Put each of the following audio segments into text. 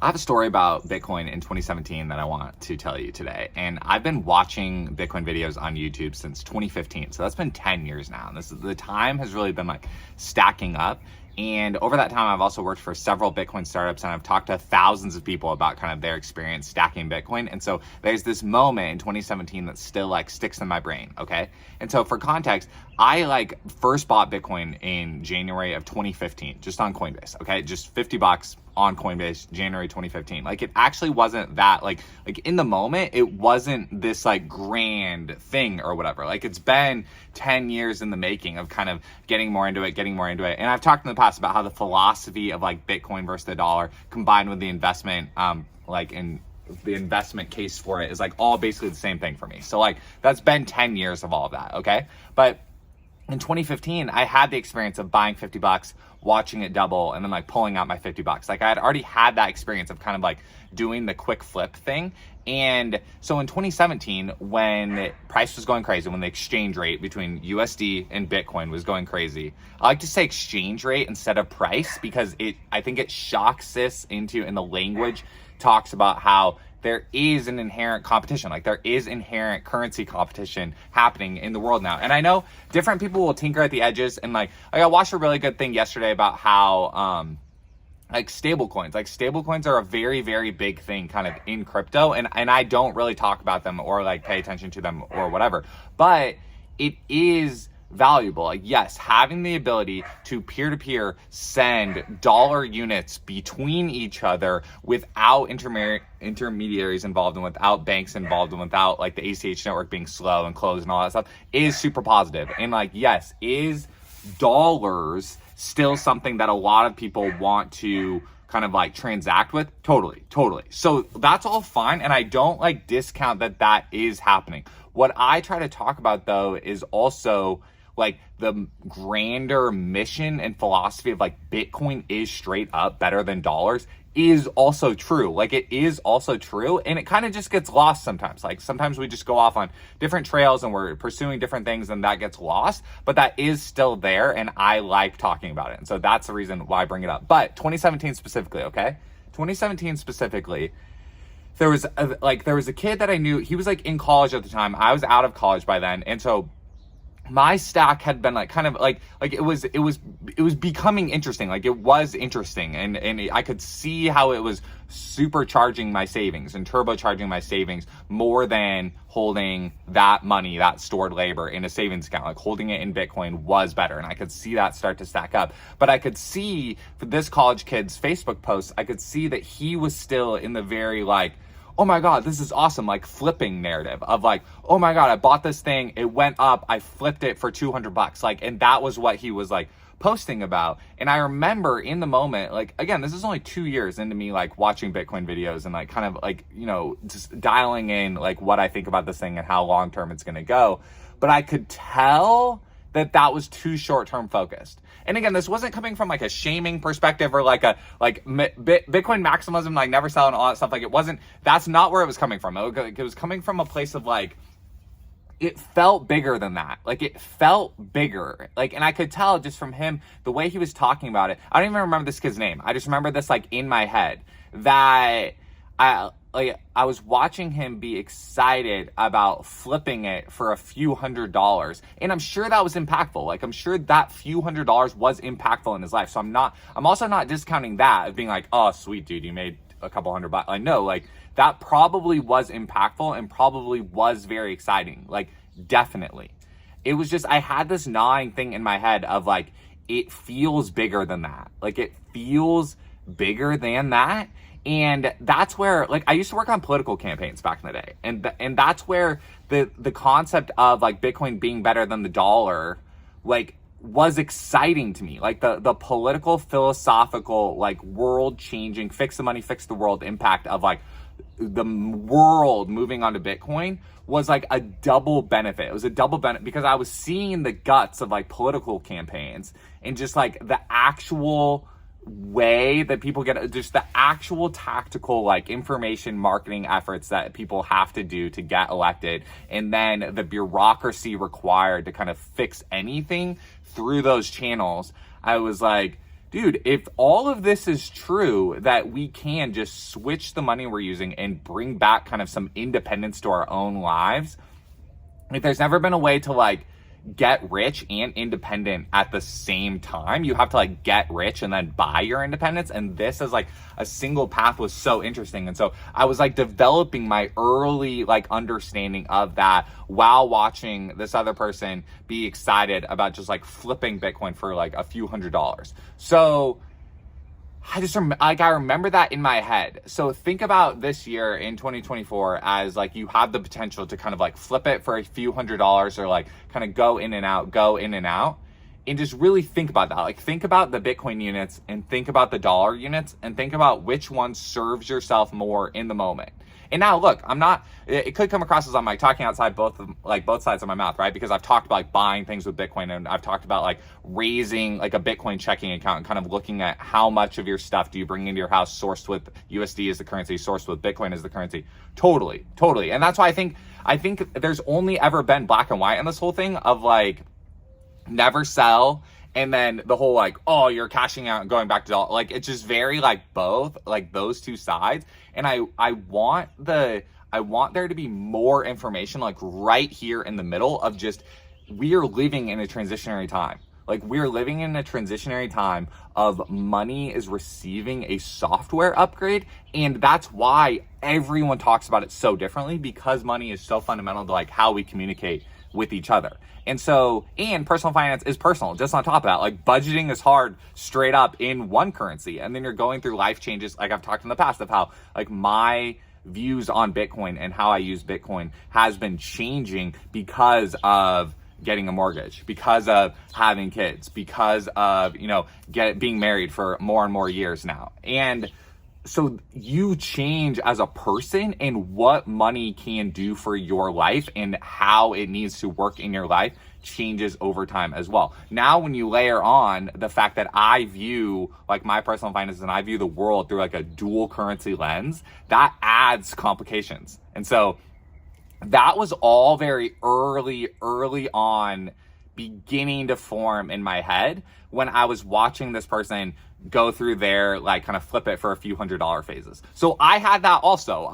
I have a story about Bitcoin in 2017 that I want to tell you today. And I've been watching Bitcoin videos on YouTube since 2015. So that's been 10 years now. And the time has really been like stacking up. And over that time, I've also worked for several Bitcoin startups, and I've talked to thousands of people about kind of their experience stacking Bitcoin. And so there's this moment in 2017 that still like sticks in my brain, okay? And so for context, I like first bought Bitcoin in January of 2015, just on Coinbase, okay? Just $50 on Coinbase, January 2015. Like it actually wasn't that like in the moment, it wasn't this like grand thing or whatever. Like it's been 10 years in the making of kind of getting more into it. And I've talked in the past about how the philosophy of like Bitcoin versus the dollar combined with the investment, in the investment case for it is like all basically the same thing for me. So like that's been 10 years of all of that, okay? But in 2015, I had the experience of buying $50, watching it double, and then like pulling out my $50. Like I had already had that experience of kind of like doing the quick flip thing. And so in 2017, when the price was going crazy, when the exchange rate between USD and Bitcoin was going crazy, I like to say exchange rate instead of price because I think it shocks this into, in the language, talks about how there is an inherent competition. Like there is inherent currency competition happening in the world now. And I know different people will tinker at the edges, and like I watched a really good thing yesterday about how stablecoins are a very, very big thing kind of in crypto. And I don't really talk about them or like pay attention to them or whatever, but it is valuable. Like, yes, having the ability to peer-to-peer send dollar units between each other without intermediaries involved and without banks involved and without like the ACH network being slow and closed and all that stuff is super positive. And like, yes, is dollars still something that a lot of people want to kind of like transact with? Totally. So that's all fine. And I don't like discount that is happening. What I try to talk about though is also like the grander mission and philosophy of like Bitcoin is straight up better than dollars is also true. Like it is also true. And it kind of just gets lost sometimes. Like sometimes we just go off on different trails and we're pursuing different things and that gets lost, but that is still there. And I like talking about it. And so that's the reason why I bring it up. But 2017 specifically, okay? 2017 specifically, there was a kid that I knew. He was like in college at the time. I was out of college by then. And so my stack had been like kind of like it was becoming interesting. Like it was interesting, and I could see how it was supercharging my savings and turbocharging my savings more than holding that money, that stored labor in a savings account. Like holding it in Bitcoin was better, and I could see that start to stack up. But I could see for this college kid's Facebook post, I could see that he was still in the very like, oh my God, this is awesome, like flipping narrative of like, oh my God, I bought this thing, it went up, I flipped it for $200. Like, and that was what he was like posting about. And I remember in the moment, like, again, this is only 2 years into me like watching Bitcoin videos and like kind of like, you know, just dialing in like what I think about this thing and how long-term it's gonna go. But I could tell that was too short-term focused. And again, this wasn't coming from like a shaming perspective or like Bitcoin maximalism, like never sell and all that stuff. Like it wasn't, that's not where it was coming from. It was coming from a place of like, it felt bigger than that. Like it felt bigger. Like, and I could tell just from him, the way he was talking about it. I don't even remember this kid's name. I just remember this like in my head that I was watching him be excited about flipping it for a few $100s. And I'm sure that was impactful. Like I'm sure that few $100s was impactful in his life. So I'm also not discounting that of being like, oh, sweet dude, you made a couple $100. Like no, like that probably was impactful and probably was very exciting. Like definitely. It was just, I had this gnawing thing in my head of like, it feels bigger than that. Like it feels bigger than that. And that's where, like, I used to work on political campaigns back in the day. And that's where the concept of, like, Bitcoin being better than the dollar, like, was exciting to me. Like, the political, philosophical, like, world-changing, fix the money, fix the world impact of, like, the world moving onto Bitcoin was, like, a double benefit. It was a double benefit because I was seeing the guts of, like, political campaigns and just, like, the actual way that people get, just the actual tactical like information marketing efforts that people have to do to get elected, and then the bureaucracy required to kind of fix anything through those channels. I was like, dude, if all of this is true, that we can just switch the money we're using and bring back kind of some independence to our own lives, if there's never been a way to like get rich and independent at the same time, you have to like get rich and then buy your independence. And this as like a single path was so interesting. And so I was like developing my early like understanding of that while watching this other person be excited about just like flipping Bitcoin for like a few $100s. So I remember that in my head. So think about this year in 2024 as like you have the potential to kind of like flip it for a few $100s or like kind of go in and out, and just really think about that. Like think about the Bitcoin units and think about the dollar units and think about which one serves yourself more in the moment. And now look, it could come across as I'm like talking outside both sides of my mouth, right? Because I've talked about like buying things with Bitcoin, and I've talked about like raising like a Bitcoin checking account and kind of looking at how much of your stuff do you bring into your house sourced with USD as the currency, sourced with Bitcoin as the currency. Totally. And that's why I think there's only ever been black and white in this whole thing of like never sell. And then the whole like, oh, you're cashing out and going back to dollar. Like, it's just very like both, like those two sides. And I want there to be more information like right here in the middle of just, we are living in a transitionary time. Like we're living in a transitionary time of money is receiving a software upgrade. And that's why everyone talks about it so differently, because money is so fundamental to like how we communicate with each other. And so, and personal finance is personal. Just on top of that, like budgeting is hard straight up in one currency. And then you're going through life changes. Like I've talked in the past of how like my views on Bitcoin and how I use Bitcoin has been changing because of getting a mortgage, because of having kids, because of, being married for more and more years now. And so you change as a person, and what money can do for your life and how it needs to work in your life changes over time as well. Now, when you layer on the fact that I view like my personal finances and I view the world through like a dual currency lens, that adds complications. And so that was all very early on beginning to form in my head when I was watching this person go through their like kind of flip it for a few $100 phases. So I had that also.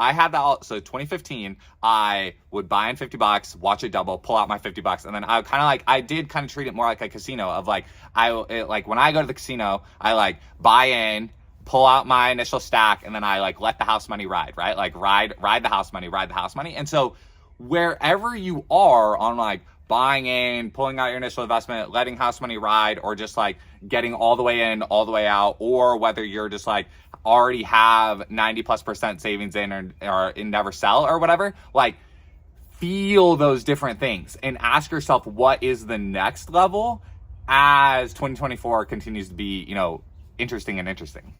So 2015, I would buy in $50, watch it double, pull out my $50, and then I kind of like, I did kind of treat it more like a casino of like, when I go to the casino, I like buy in, pull out my initial stack, and then I like let the house money ride, right? Like ride the house money. And so wherever you are on like buying in, pulling out your initial investment, letting house money ride, or just like getting all the way in, all the way out, or whether you're just like already have 90+% savings in or never sell or whatever, like feel those different things and ask yourself, what is the next level as 2024 continues to be, interesting.